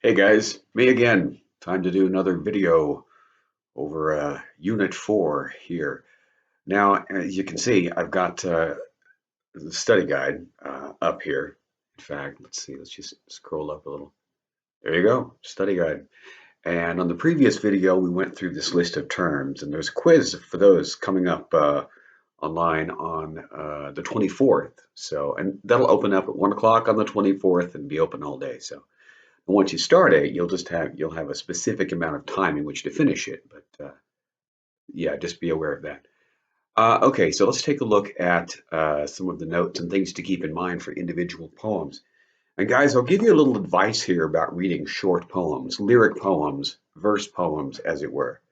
Hey guys, me again. Time to do another video over Unit 4 here. Now, as you can see, I've got the study guide up here. In fact, let's see, let's just scroll up a little. There you go, study guide. And on the previous video, we went through this list of terms, and there's a quiz for those coming up online on the 24th. So, and that'll open up at 1 o'clock on the 24th and be open all day. So, once you start it, you'll have a specific amount of time in which to finish it. But yeah, just be aware of that. Okay, so let's take a look at some of the notes and things to keep in mind for individual poems. And guys, I'll give you a little advice here about reading short poems, lyric poems, verse poems, as it were.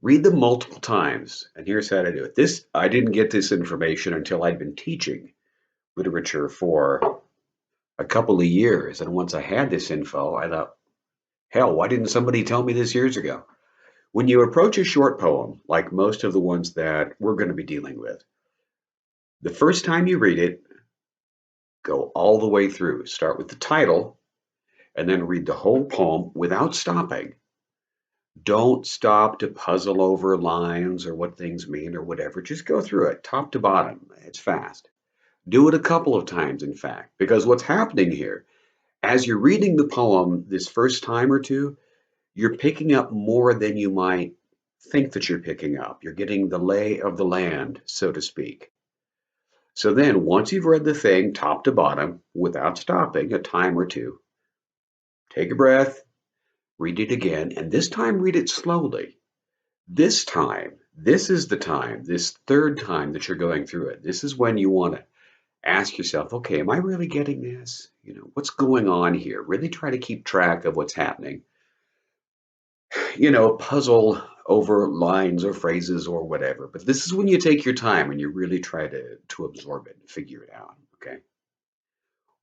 Read them multiple times, and here's how to do it. This I didn't get this information until I'd been teaching literature for a couple of years, and once I had this info, I thought, hell, why didn't somebody tell me this years ago? When you approach a short poem, like most of the ones that we're going to be dealing with, the first time you read it, go all the way through. Start with the title and then read the whole poem without stopping. Don't stop to puzzle over lines or what things mean or whatever. Just go through it top to bottom. It's fast. Do it a couple of times, in fact, because what's happening here, as you're reading the poem this first time or two, you're picking up more than you might think that you're picking up. You're getting the lay of the land, so to speak. So then, once you've read the thing top to bottom without stopping a time or two, take a breath, read it again, and this time read it slowly. This time, this is the time, this third time that you're going through it. This is when you want to ask yourself, okay, am I really getting this? What's going on here? Really try to keep track of what's happening. Puzzle over lines or phrases or whatever. But this is when you take your time and you really try to absorb it and figure it out. Okay.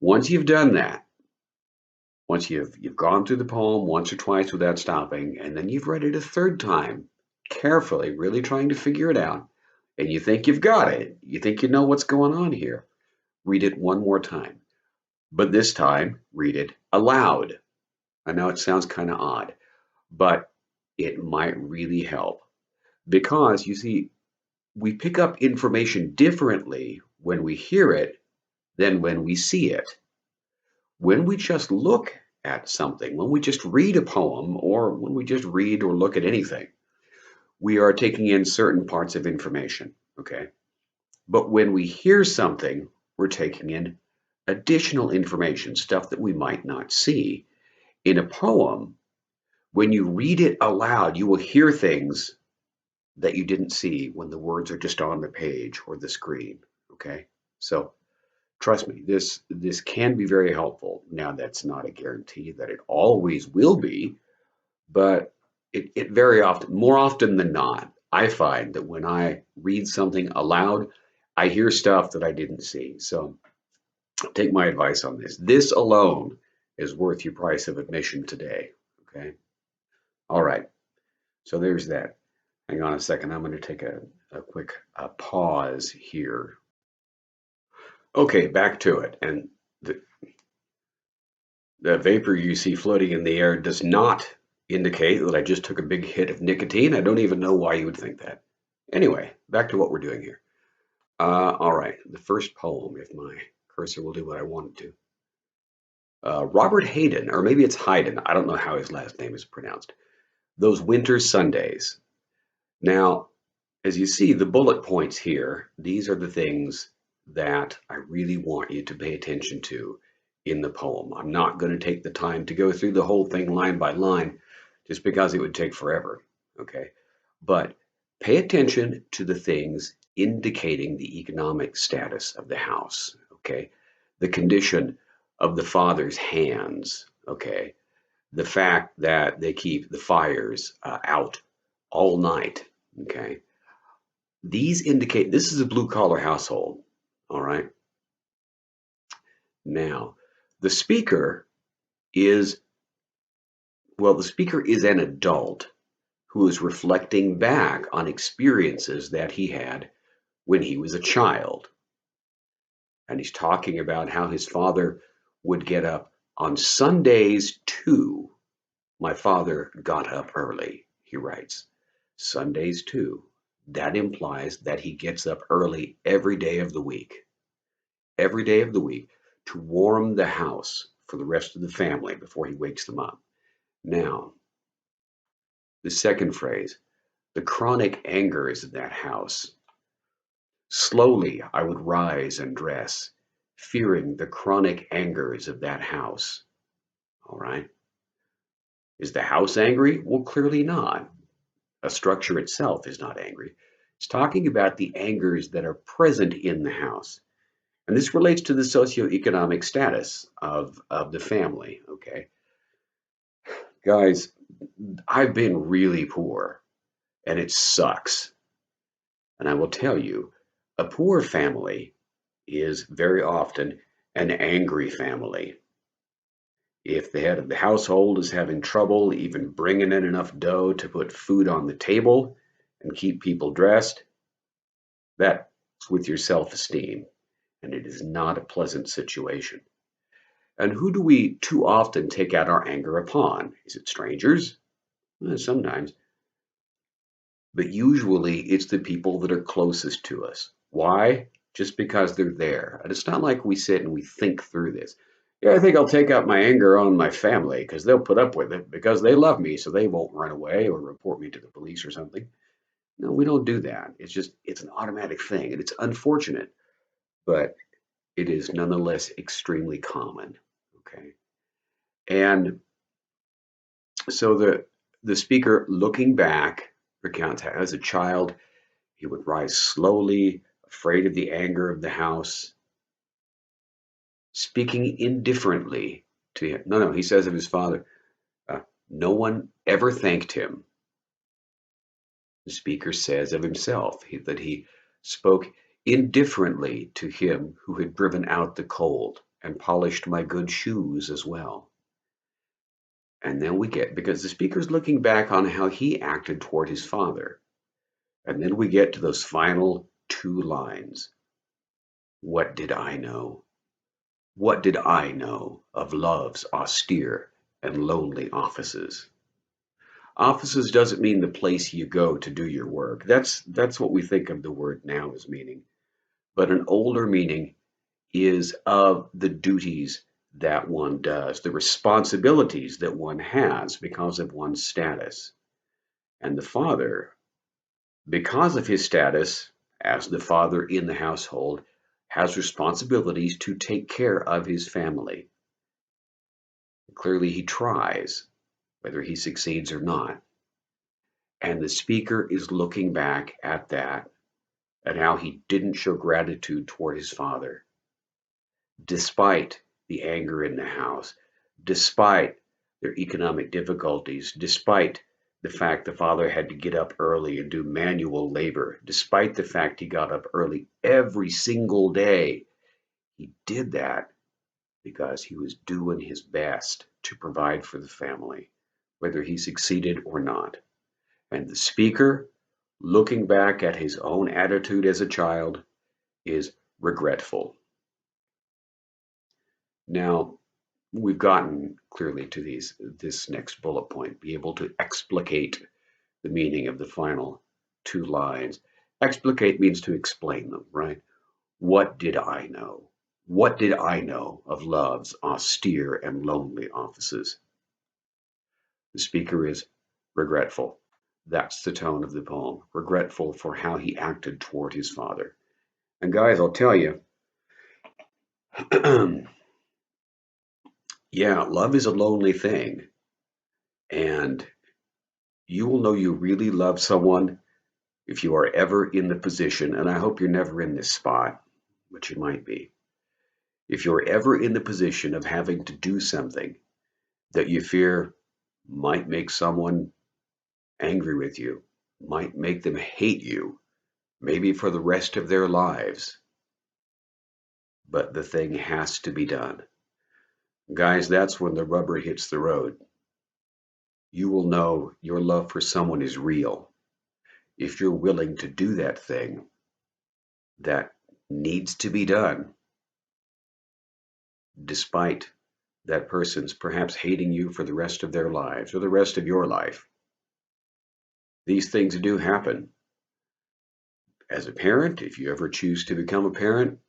Once you've done that, once you've gone through the poem once or twice without stopping, and then you've read it a third time, carefully, really trying to figure it out, and you think you've got it, you think you know what's going on here, read it one more time. But this time, read it aloud. I know it sounds kind of odd, but it might really help. Because you see, we pick up information differently when we hear it than when we see it. When we just look at something, when we just read a poem, or when we just read or look at anything, we are taking in certain parts of information, okay? But when we hear something, we're taking in additional information, stuff that we might not see. In a poem, when you read it aloud, you will hear things that you didn't see when the words are just on the page or the screen. Okay, so trust me, this can be very helpful. Now, that's not a guarantee that it always will be, but it very often, more often than not, I find that when I read something aloud, I hear stuff that I didn't see. So take my advice on this. This alone is worth your price of admission today. Okay. All right. So there's that. Hang on a second. I'm going to take a quick pause here. Okay, back to it. And the vapor you see floating in the air does not indicate that I just took a big hit of nicotine. I don't even know why you would think that. Anyway, back to what we're doing here. All right, the first poem, if my cursor will do what I want it to. Robert Hayden, or maybe it's Haydn. I don't know how his last name is pronounced. Those Winter Sundays. Now, as you see, the bullet points here, these are the things that I really want you to pay attention to in the poem. I'm not going to take the time to go through the whole thing line by line just because it would take forever, okay? But pay attention to the things indicating the economic status of the house, okay? The condition of the father's hands, okay? The fact that they keep the fires out all night, okay? These indicate this is a blue collar household, all right? Now, the speaker is, well, the speaker is an adult who is reflecting back on experiences that he had when he was a child. And he's talking about how his father would get up On Sundays, too, my father got up early, he writes. Sundays, too. That implies that he gets up early every day of the week, to warm the house for the rest of the family before he wakes them up. Now, the second phrase, the chronic angers of that house. Slowly I would rise and dress, fearing the chronic angers of that house. All right. Is the house angry? Well, clearly not. A structure itself is not angry. It's talking about the angers that are present in the house. And this relates to the socioeconomic status of the family. Okay. Guys, I've been really poor and it sucks. And I will tell you, a poor family is very often an angry family. If the head of the household is having trouble even bringing in enough dough to put food on the table and keep people dressed, that's with your self esteem, and it is not a pleasant situation. And who do we too often take out our anger upon? Is it strangers? Sometimes. But usually it's the people that are closest to us. Why? Just because they're there. And it's not like we sit and we think through this. Yeah, I think I'll take out my anger on my family because they'll put up with it because they love me, so they won't run away or report me to the police or something. No, we don't do that. It's an automatic thing and it's unfortunate, but it is nonetheless extremely common. Okay. And so the speaker looking back recounts how as a child he would rise slowly, afraid of the anger of the house, speaking indifferently to him. No, he says of his father, no one ever thanked him. The speaker says of himself that he spoke indifferently to him who had driven out the cold and polished my good shoes as well. And then we get, because the speaker's looking back on how he acted toward his father. And then we get to those final two lines. What did I know? What did I know of love's austere and lonely offices? Offices doesn't mean the place you go to do your work. That's what we think of the word now as meaning. But an older meaning is of the duties that one does, the responsibilities that one has because of one's status. And the father, because of his status as the father in the household, has responsibilities to take care of his family. Clearly, he tries, whether he succeeds or not. And the speaker is looking back at that and how he didn't show gratitude toward his father, despite the anger in the house, despite their economic difficulties, despite the fact the father had to get up early and do manual labor, despite the fact he got up early every single day. He did that because he was doing his best to provide for the family, whether he succeeded or not. And the speaker, looking back at his own attitude as a child, is regretful. Now, we've gotten clearly to this next bullet point, be able to explicate the meaning of the final two lines. Explicate means to explain them, right? What did I know? What did I know of love's austere and lonely offices? The speaker is regretful. That's the tone of the poem. Regretful for how he acted toward his father. And guys, I'll tell you, yeah, love is a lonely thing. And you will know you really love someone if you are ever in the position, and I hope you're never in this spot, but you might be. If you're ever in the position of having to do something that you fear might make someone angry with you, might make them hate you, maybe for the rest of their lives, but the thing has to be done. Guys, that's when the rubber hits the road. You will know your love for someone is real if you're willing to do that thing that needs to be done, despite that person's perhaps hating you for the rest of their lives or the rest of your life. These things do happen. As a parent, if you ever choose to become a parent,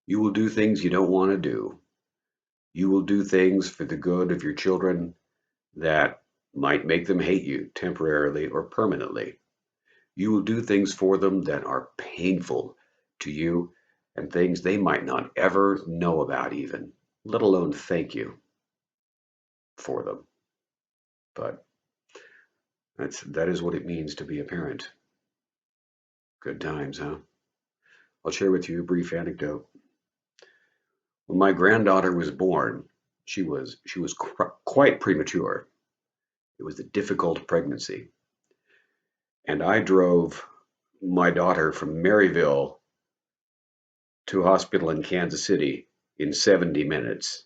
you will do things you don't want to do. You will do things for the good of your children that might make them hate you temporarily or permanently. You will do things for them that are painful to you and things they might not ever know about even, let alone thank you for them. But that is what it means to be a parent. Good times, huh? I'll share with you a brief anecdote. When my granddaughter was born, she was quite premature. It was a difficult pregnancy, and I drove my daughter from Maryville to a hospital in Kansas City in 70 minutes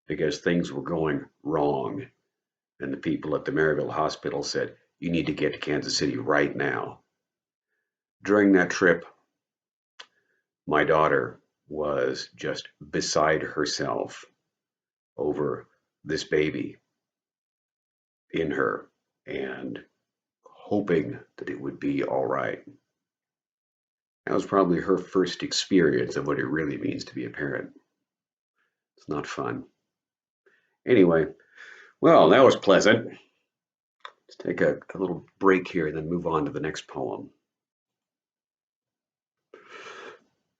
because things were going wrong. And the people at the Maryville hospital said, "You need to get to Kansas City right now." During that trip, my daughter was just beside herself over this baby in her and hoping that it would be all right. That was probably her first experience of what it really means to be a parent. It's not fun. Anyway, well, that was pleasant. Let's take a little break here and then move on to the next poem.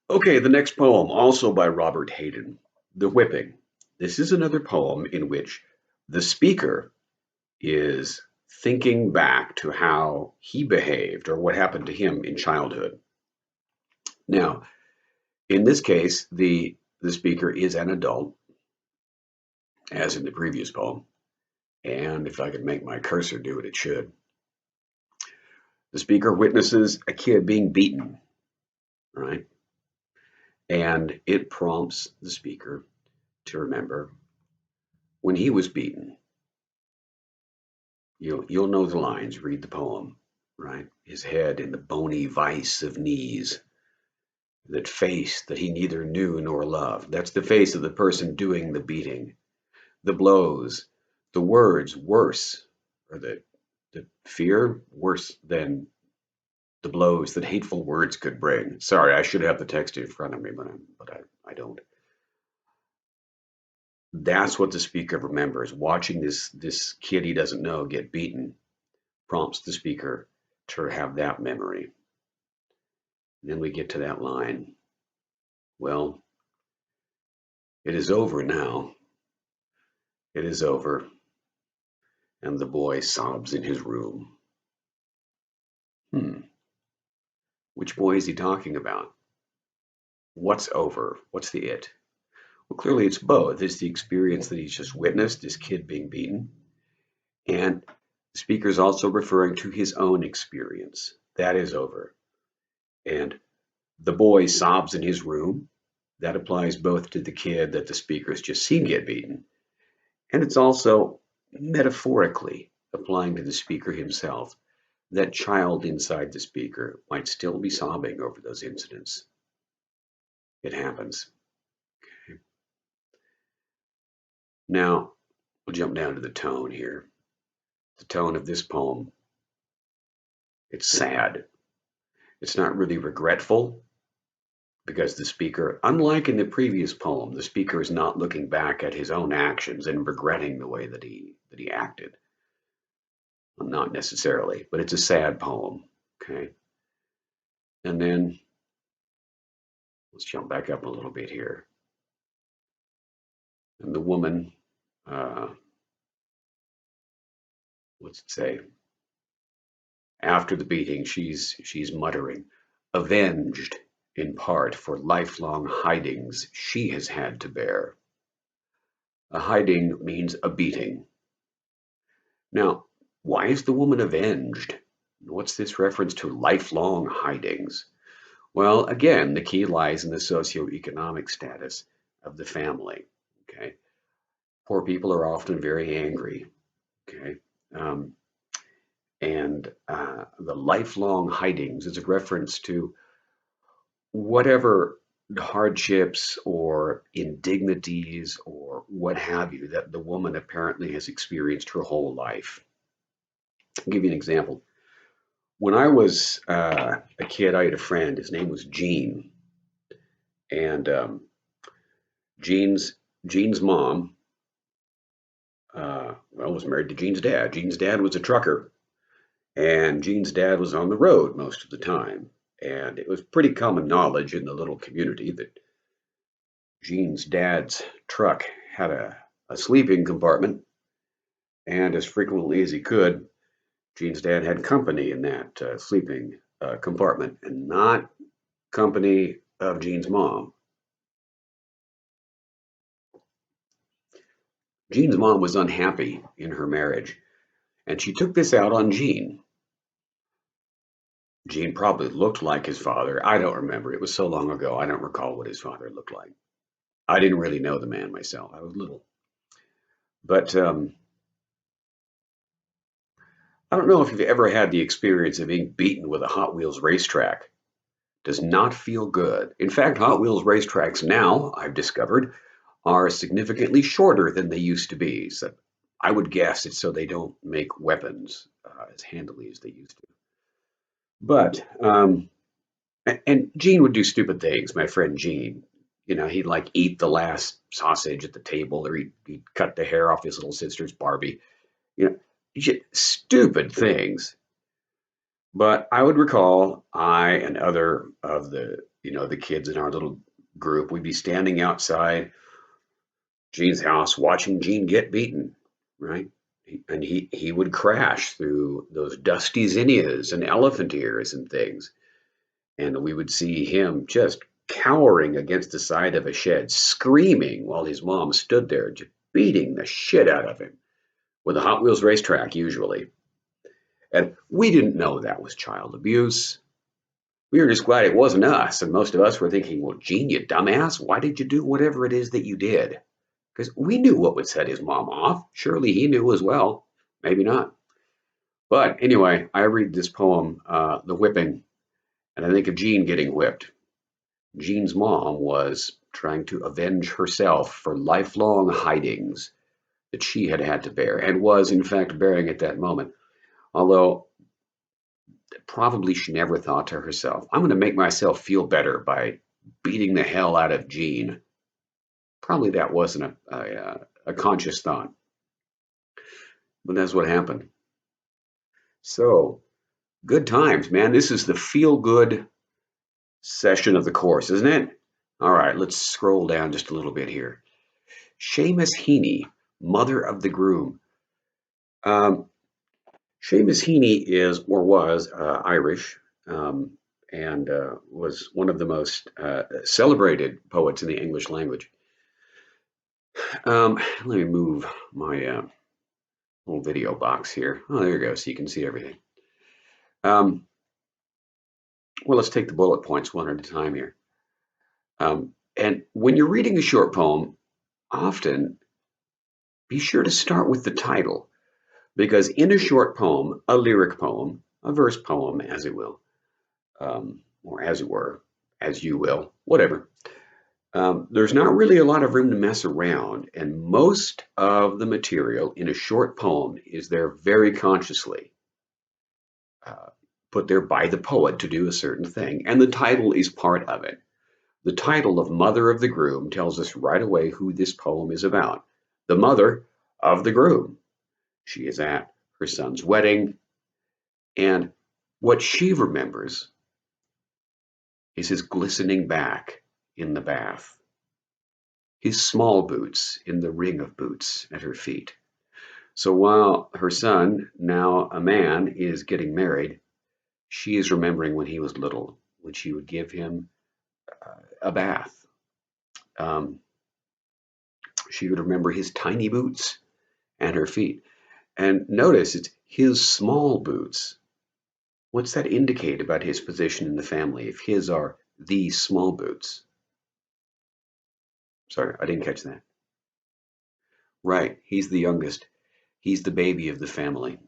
Okay, the next poem, also by Robert Hayden, The Whipping. This is another poem in which the speaker is thinking back to how he behaved or what happened to him in childhood. Now, in this case, the speaker is an adult, as in the previous poem, and if I could make my cursor do it, it should. The speaker witnesses a kid being beaten, right? And it prompts the speaker to remember when he was beaten. You'll know the lines, read the poem, right? His head in the bony vice of knees, that face that he neither knew nor loved. That's the face of the person doing the beating. The blows, the words worse, or the fear worse than the blows that hateful words could bring. Sorry, I should have the text in front of me, but I don't. That's what the speaker remembers. Watching this kid he doesn't know get beaten prompts the speaker to have that memory. And then we get to that line. Well, it is over now. It is over. And the boy sobs in his room. Which boy is he talking about? What's over? What's the it? Well, clearly it's both. It's the experience that he's just witnessed, this kid being beaten. And the speaker is also referring to his own experience. That is over. And the boy sobs in his room. That applies both to the kid that the speaker has just seen get beaten, and it's also metaphorically applying to the speaker himself. That child inside the speaker might still be sobbing over those incidents. It happens. Okay. Now, we'll jump down to the tone here. The tone of this poem, it's sad. It's not really regretful because the speaker, unlike in the previous poem, the speaker is not looking back at his own actions and regretting the way that he acted. Well, not necessarily, but it's a sad poem. Okay. And then let's jump back up a little bit here. And the woman, what's it say? After the beating, she's muttering, avenged in part for lifelong hidings she has had to bear. A hiding means a beating. Now, why is the woman avenged? What's this reference to lifelong hidings? Well, again, the key lies in the socioeconomic status of the family. Okay, poor people are often very angry. Okay, and the lifelong hidings is a reference to whatever hardships or indignities or what have you that the woman apparently has experienced her whole life. I'll give you an example. When I was a kid, I had a friend. His name was Gene, and Gene's Gene's mom, was married to Gene's dad. Gene's dad was a trucker, and Gene's dad was on the road most of the time. And it was pretty common knowledge in the little community that Gene's dad's truck had a sleeping compartment, and as frequently as he could, Gene's dad had company in that sleeping compartment, and not company of Gene's mom. Gene's mom was unhappy in her marriage, and she took this out on Gene. Gene probably looked like his father. I don't remember. It was so long ago. I don't recall what his father looked like. I didn't really know the man myself. I was little. But I don't know if you've ever had the experience of being beaten with a Hot Wheels racetrack. Does not feel good. In fact, Hot Wheels racetracks now, I've discovered, are significantly shorter than they used to be. So I would guess it's so they don't make weapons as handily as they used to. But and Gene would do stupid things. My friend Gene, he'd like eat the last sausage at the table, or he'd cut the hair off his little sister's Barbie. You know, stupid things. But I would recall I and other of the kids in our little group, we'd be standing outside Gene's house watching Gene get beaten, right? And he would crash through those dusty zinnias and elephant ears and things. And we would see him just cowering against the side of a shed, screaming while his mom stood there, just beating the shit out of him with a Hot Wheels racetrack, usually. And we didn't know that was child abuse. We were just glad it wasn't us. And most of us were thinking, well, Gene, you dumbass, why did you do whatever it is that you did? Because we knew what would set his mom off. Surely he knew as well. Maybe not. But anyway, I read this poem, The Whipping, and I think of Gene getting whipped. Gene's mom was trying to avenge herself for lifelong hidings that she had had to bear, and was in fact bearing at that moment. Although probably she never thought to herself, I'm going to make myself feel better by beating the hell out of Gene. Probably that wasn't a conscious thought, but that's what happened. So, good times, man. This is the feel good session of the course, isn't it? All right, let's scroll down just a little bit here. Seamus Heaney, mother of the groom. Seamus Heaney is or was Irish, and was one of the most celebrated poets in the English language. Let me move my little video box here. Oh, there you go, so you can see everything. Well, let's take the bullet points one at a time here. And when you're reading a short poem, often be sure to start with the title, because in a short poem, a lyric poem, a verse poem, as it will, or as it were, as you will, whatever, there's not really a lot of room to mess around, and most of the material in a short poem is there very consciously put there by the poet to do a certain thing, and the title is part of it. The title of Mother of the Groom tells us right away who this poem is about. The mother of the groom. She is at her son's wedding, and what she remembers is his glistening back in the bath, his small boots in the ring of boots at her feet. So while her son, now a man, is getting married, she is remembering when he was little, when she would give him a bath. She would remember his tiny boots and her feet. And notice it's his small boots. What's that indicate about his position in the family if his are the small boots? Sorry, I didn't catch that. Right, he's the youngest. He's the baby of the family.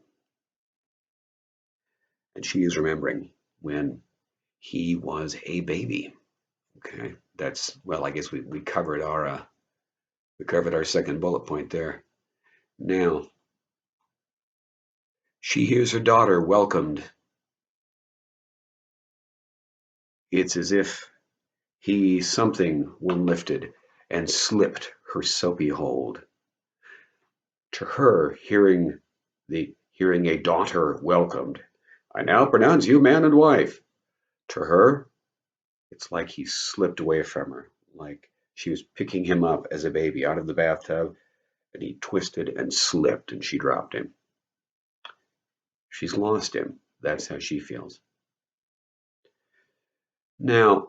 And she is remembering when he was a baby. Okay, that's, well, I guess we covered our second bullet point there. Now, she hears her daughter welcomed. It's as if something one lifted and slipped her soapy hold. To her, hearing a daughter welcomed, I now pronounce you man and wife. To her, it's like he slipped away from her, like she was picking him up as a baby out of the bathtub, and he twisted and slipped and she dropped him. She's lost him. That's how she feels. Now,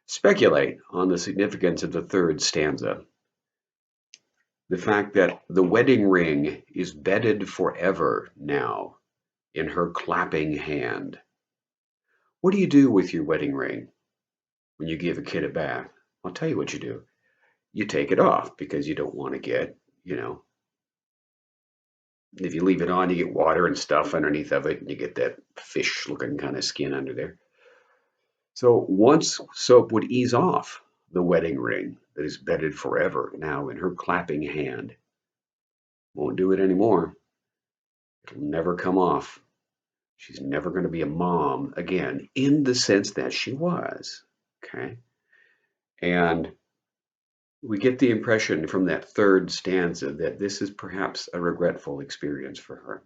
speculate on the significance of the third stanza. The fact that the wedding ring is bedded forever now in her clapping hand. What do you do with your wedding ring when you give a kid a bath? I'll tell you what you do. You take it off because you don't want to get, if you leave it on, you get water and stuff underneath of it, and you get that fish looking kind of skin under there. So once soap would ease off the wedding ring that is bedded forever now in her clapping hand, won't do it anymore. It'll never come off. She's never going to be a mom again in the sense that she was. Okay. And we get the impression from that third stanza that this is perhaps a regretful experience for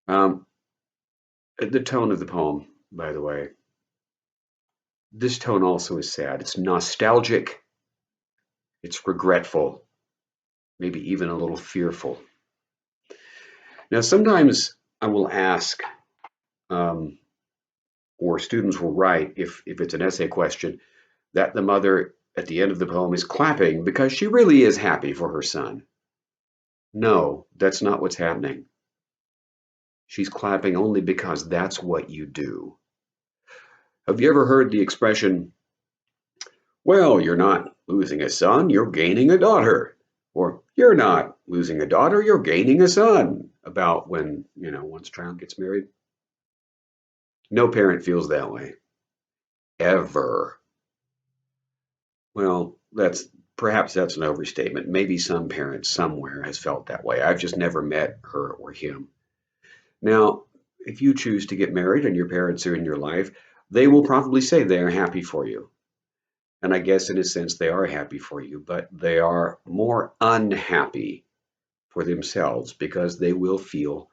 her. The tone of the poem, by the way, this tone also is sad. It's nostalgic, it's regretful, maybe even a little fearful. Now, sometimes I will ask, or students will write, if it's an essay question, that the mother at the end of the poem is clapping because she really is happy for her son. No, that's not what's happening. She's clapping only because that's what you do. Have you ever heard the expression, well, you're not losing a son, you're gaining a daughter? Or you're not losing a daughter, you're gaining a son, about when, one's child gets married? No parent feels that way. Ever. Well, perhaps that's an overstatement. Maybe some parent somewhere has felt that way. I've just never met her or him. Now, if you choose to get married and your parents are in your life, they will probably say they are happy for you. And I guess in a sense they are happy for you, but they are more unhappy for themselves because they will feel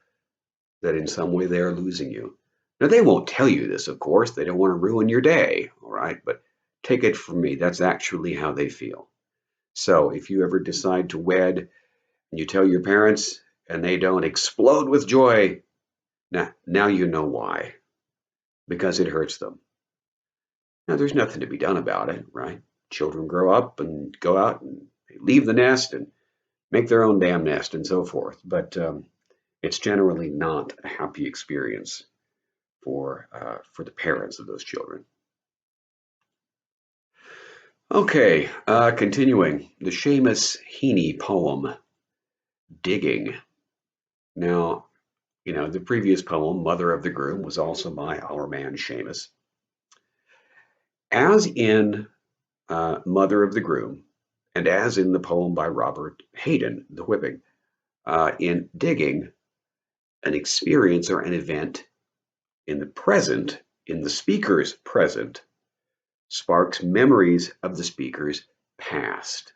that in some way they are losing you. Now, they won't tell you this, of course. They don't want to ruin your day, all right? But take it from me, that's actually how they feel. So if you ever decide to wed and you tell your parents and they don't explode with joy, now you know why. Because it hurts them. Now, there's nothing to be done about it, right? Children grow up and go out and they leave the nest and make their own damn nest and so forth. But it's generally not a happy experience for the parents of those children. Okay, continuing the Seamus Heaney poem, Digging. Now, the previous poem, Mother of the Groom, was also by our man Seamus. As in Mother of the Groom, and as in the poem by Robert Hayden, The Whipping, in Digging, an experience or an event in the present, in the speaker's present, sparks memories of the speaker's past.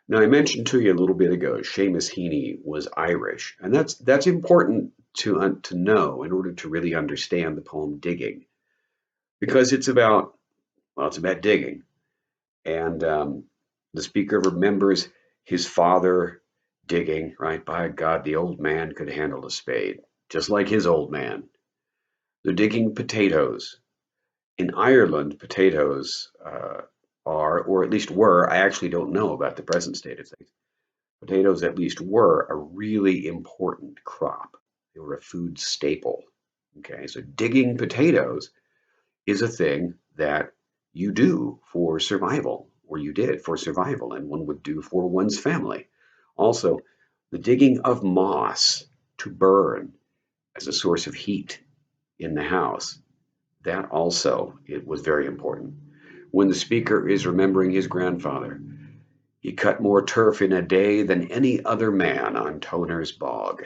Now, I mentioned to you a little bit ago, Seamus Heaney was Irish, and that's important to know in order to really understand the poem Digging, because it's about digging, and the speaker remembers his father digging. Right, by God, the old man could handle a spade, just like his old man. They're digging potatoes. In Ireland, potatoes are, or at least were, I actually don't know about the present state of things. Potatoes at least were a really important crop. They were a food staple. Okay, so digging potatoes is a thing that you do for survival, or you did for survival, and one would do for one's family. Also, the digging of moss to burn as a source of heat in the house. That also, it was very important. When the speaker is remembering his grandfather, he cut more turf in a day than any other man on Toner's Bog.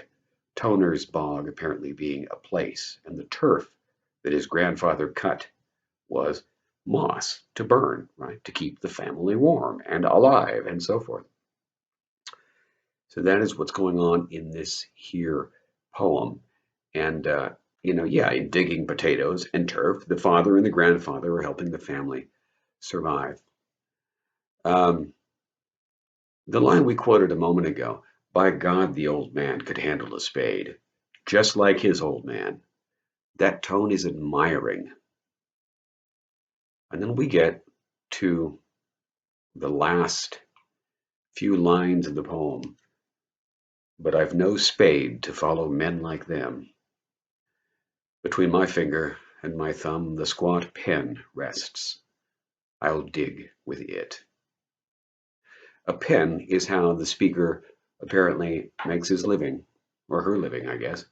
Toner's Bog apparently being a place, and the turf that his grandfather cut was moss to burn, right, to keep the family warm and alive and so forth. So that is what's going on in this here poem. And, yeah, in digging potatoes and turf, the father and the grandfather are helping the family survive. Um, the line we quoted a moment ago, by God, the old man could handle a spade, just like his old man. That tone is admiring. And then we get to the last few lines of the poem. But I've no spade to follow men like them. Between my finger and my thumb the squat pen rests. I'll dig with it. A pen is how the speaker apparently makes his living, or her living, I guess,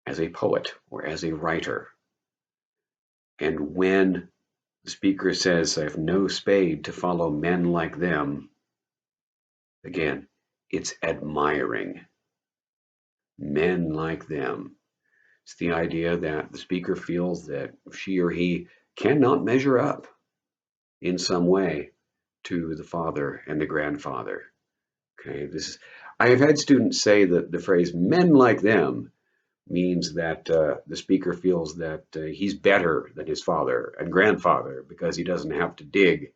as a poet or as a writer. And when the speaker says, I have no spade to follow men like them, again, it's admiring men like them. It's the idea that the speaker feels that she or he cannot measure up in some way to the father and the grandfather. Okay, I have had students say that the phrase "men like them" means that the speaker feels that he's better than his father and grandfather because he doesn't have to dig,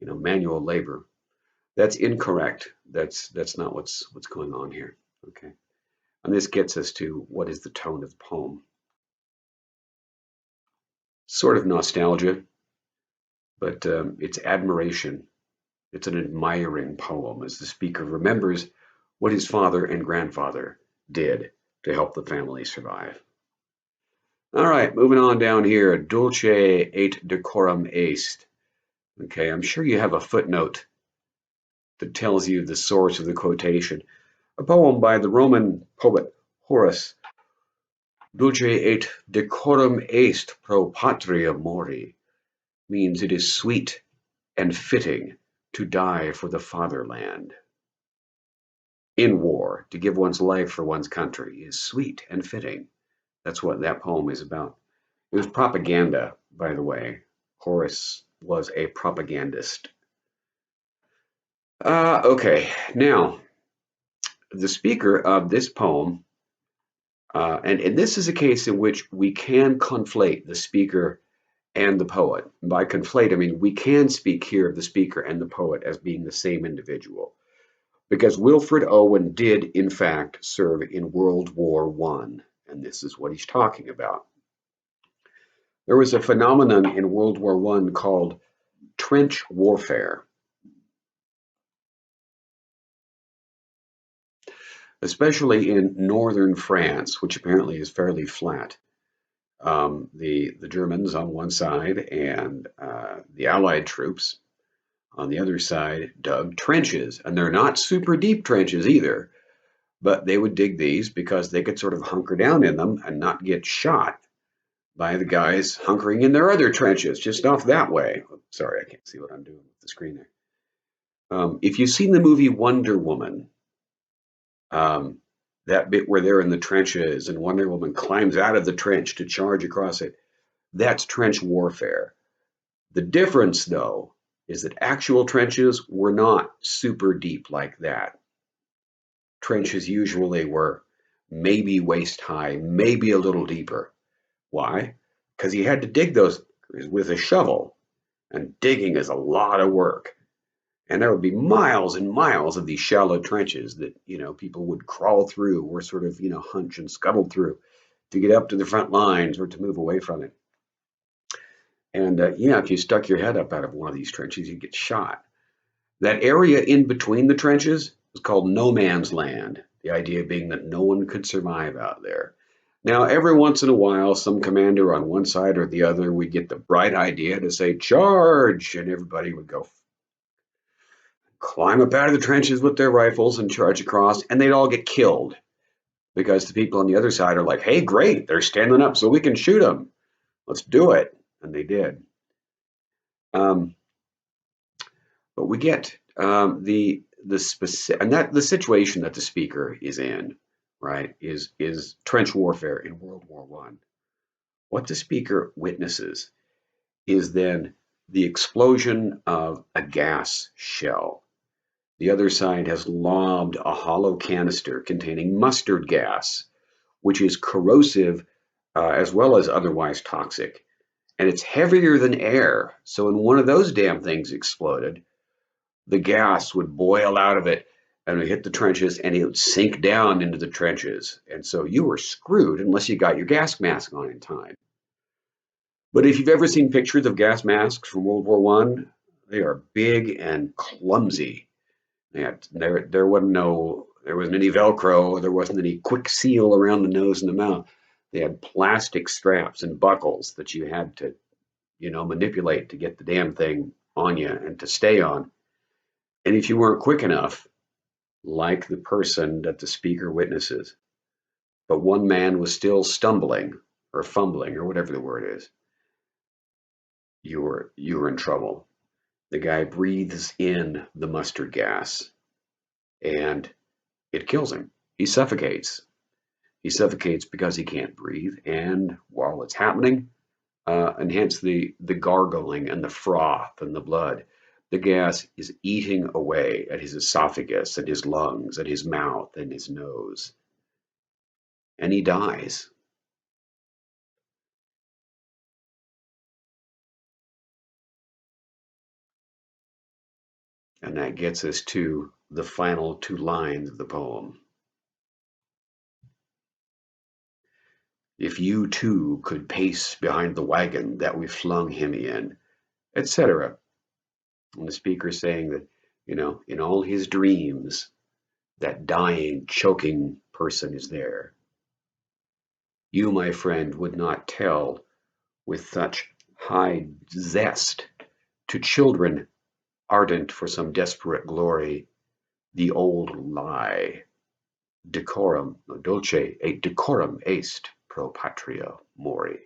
manual labor. That's incorrect. That's not what's going on here. Okay, and this gets us to what is the tone of the poem. Sort of nostalgia, but it's admiration. It's an admiring poem as the speaker remembers what his father and grandfather did to help the family survive. All right, moving on down here. Dulce et decorum est. Okay, I'm sure you have a footnote that tells you the source of the quotation. A poem by the Roman poet Horace. Dulce et decorum est pro patria mori means it is sweet and fitting to die for the fatherland. In war, to give one's life for one's country is sweet and fitting. That's what that poem is about. It was propaganda, by the way. Horace was a propagandist. Okay, now, the speaker of this poem, and this is a case in which we can conflate the speaker and the poet. By conflate, I mean we can speak here of the speaker and the poet as being the same individual. Because Wilfred Owen did, in fact, serve in World War I, and this is what he's talking about. There was a phenomenon in World War I called trench warfare, especially in northern France, which apparently is fairly flat. The Germans on one side and the Allied troops on the other side dug trenches, and they're not super deep trenches either. But they would dig these because they could sort of hunker down in them and not get shot by the guys hunkering in their other trenches just off that way. Sorry, I can't see what I'm doing with the screen there. If you've seen the movie Wonder Woman, um, that bit where they're in the trenches and Wonder Woman climbs out of the trench to charge across it, that's trench warfare. The difference, though, is that actual trenches were not super deep like that. Trenches usually were maybe waist high, maybe a little deeper. Why? Because you had to dig those with a shovel, and digging is a lot of work. And there would be miles and miles of these shallow trenches that people would crawl through or sort of hunch and scuttle through to get up to the front lines or to move away from it. And if you stuck your head up out of one of these trenches, you'd get shot. That area in between the trenches was called no man's land. The idea being that no one could survive out there. Now, every once in a while, some commander on one side or the other would get the bright idea to say, charge, and everybody would go climb up out of the trenches with their rifles and charge across, and they'd all get killed. because the people on the other side are like, hey, great, they're standing up so we can shoot them. Let's do it. And they did. Um, but we get the specific, and that the situation that the speaker is in, right, is trench warfare in World War One. What the speaker witnesses is then the explosion of a gas shell. The other side has lobbed a hollow canister containing mustard gas, which is corrosive as well as otherwise toxic. And it's heavier than air. So when one of those damn things exploded, the gas would boil out of it and would hit the trenches and it would sink down into the trenches. And so you were screwed unless you got your gas mask on in time. But if you've ever seen pictures of gas masks from World War One, they are big and clumsy. There wasn't any Velcro, there wasn't any quick seal around the nose and the mouth. They had plastic straps and buckles that you had to, manipulate to get the damn thing on you and to stay on. And if you weren't quick enough, like the person that the speaker witnesses, but one man was still stumbling or fumbling or whatever the word is, you were in trouble. The guy breathes in the mustard gas and it kills him. He suffocates. He suffocates because he can't breathe. And while it's happening, and hence the gargling and the froth and the blood, the gas is eating away at his esophagus and his lungs and his mouth and his nose. And he dies. And that gets us to the final two lines of the poem. If you too could pace behind the wagon that we flung him in, etc. And the speaker saying that, in all his dreams, that dying, choking person is there. You, my friend, would not tell with such high zest to children ardent for some desperate glory the old lie, decorum dulce et decorum est pro patria mori.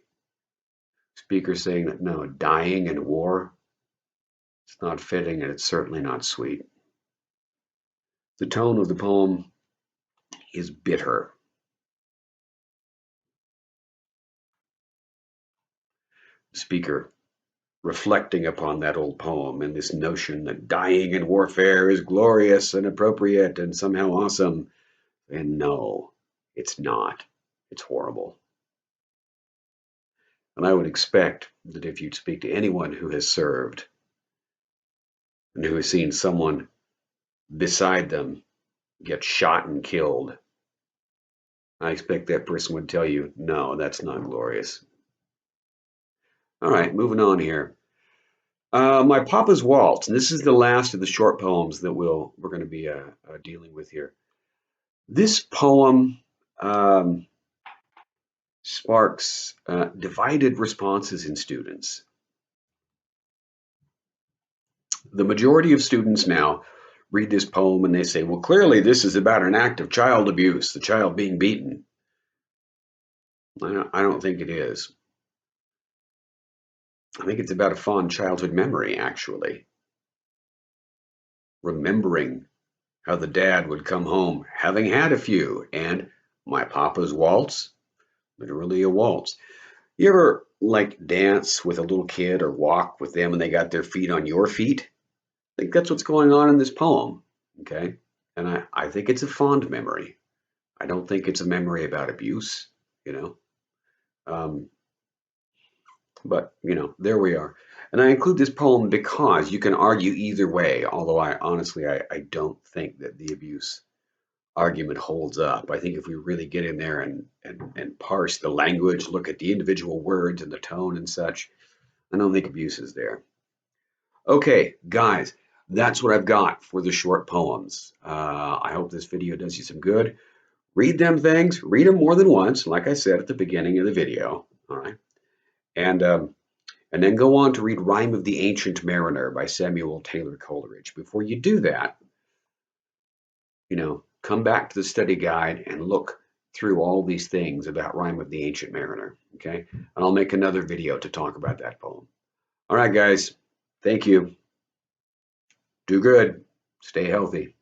Speaker saying that no, dying in war, it's not fitting and it's certainly not sweet. The tone of the poem is bitter. The speaker reflecting upon that old poem and this notion that dying in warfare is glorious and appropriate and somehow awesome. And no, it's not. It's horrible. And I would expect that if you'd speak to anyone who has served and who has seen someone beside them get shot and killed, I expect that person would tell you, no, that's not glorious. All right, moving on here. My Papa's Waltz, and this is the last of the short poems that we're going to be dealing with here. This poem sparks divided responses in students. The majority of students now read this poem and they say, well, clearly this is about an act of child abuse, the child being beaten. I don't think it is. I think it's about a fond childhood memory, actually. Remembering how the dad would come home having had a few, and My Papa's Waltz, literally a waltz. You ever like dance with a little kid or walk with them and they got their feet on your feet? I think that's what's going on in this poem, okay? And I think it's a fond memory. I don't think it's a memory about abuse, you know? But, there we are. And I include this poem because you can argue either way, although I honestly, I don't think that the abuse argument holds up. I think if we really get in there and parse the language, look at the individual words and the tone and such, I don't think abuse is there. Okay, guys, that's what I've got for the short poems. I hope this video does you some good. Read them things, read them more than once, like I said at the beginning of the video, all right? And then go on to read Rime of the Ancient Mariner by Samuel Taylor Coleridge. Before you do that, come back to the study guide and look through all these things about Rime of the Ancient Mariner. Okay, and I'll make another video to talk about that poem. All right, guys, thank you. Do good. Stay healthy.